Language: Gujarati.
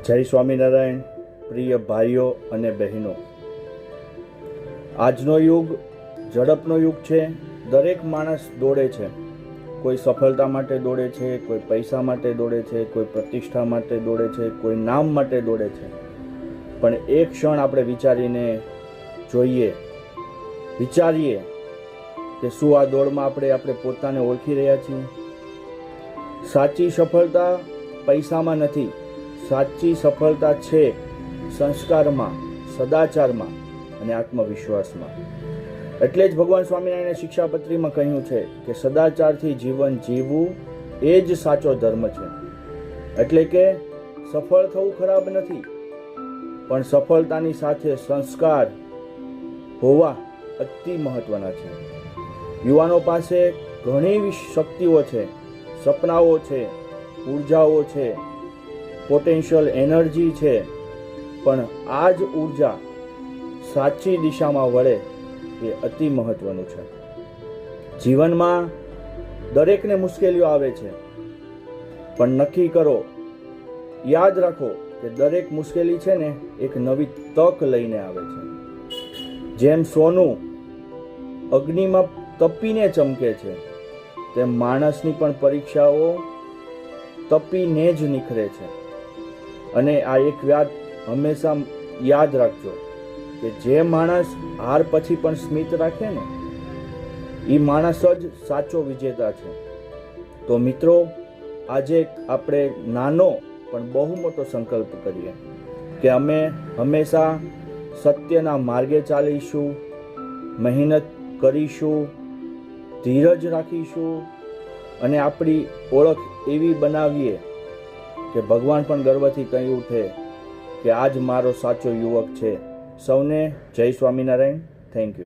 જય સ્વામિનારાયણ. પ્રિય ભાઈઓ અને બહેનો, આજનો યુગ ઝડપનો યુગ છે. દરેક માણસ દોડે છે. કોઈ સફળતા માટે દોડે છે, કોઈ પૈસા માટે દોડે છે, કોઈ પ્રતિષ્ઠા માટે દોડે છે, કોઈ નામ માટે દોડે છે. પણ એક ક્ષણ આપણે વિચારીએ કે શું આ દોડમાં આપણે પોતાને ઓળખી રહ્યા છીએ? સાચી સફળતા પૈસામાં નથી. સાચી સફળતા છે સંસ્કારમાં, સદાચારમાં અને આત્મવિશ્વાસમાં. એટલે જ ભગવાન સ્વામિનારાયણે શિક્ષાપત્રીમાં કહ્યું છે કે સદાચારથી જીવન જીવવું એ જ સાચો ધર્મ છે. એટલે કે સફળ થવું ખરાબ નથી, પણ સફળતાની સાથે સંસ્કાર હોવા અતિ મહત્વના છે. યુવાનો પાસે ઘણી શક્તિઓ છે, સપનાઓ છે, ઉર્જાઓ છે, પોટેન્શિયલ એનર્જી છે, પણ આ જ ઉર્જા સાચી દિશામાં વળે એ અતિ મહત્વનું છે. જીવનમાં દરેકને મુશ્કેલીઓ આવે છે, પણ નક્કી કરો, યાદ રાખો કે દરેક મુશ્કેલી છે ને એક નવી તક લઈને આવે છે. જેમ સોનું અગ્નિમાં તપીને ચમકે છે, તેમ માણસની પણ પરીક્ષાઓ તપીને જ નીકળે છે. અને આ એક વાત હંમેશા યાદ રાખજો કે જે માણસ હાર પછી પણ સ્મિત રાખે ને, એ માણસ જ સાચો વિજેતા છે. તો મિત્રો, આજે આપણે નાનો પણ બહુ મોટો સંકલ્પ કરીએ કે અમે હંમેશા સત્યના માર્ગે ચાલીશું, મહેનત કરીશું, ધીરજ રાખીશું અને આપણી ઓળખ એવી બનાવીએ કે ભગવાન પણ ગર્વથી કહી ઉઠે કે આજ મારો સાચો યુવક છે. સૌને જય સ્વામિનારાયણ. Thank you.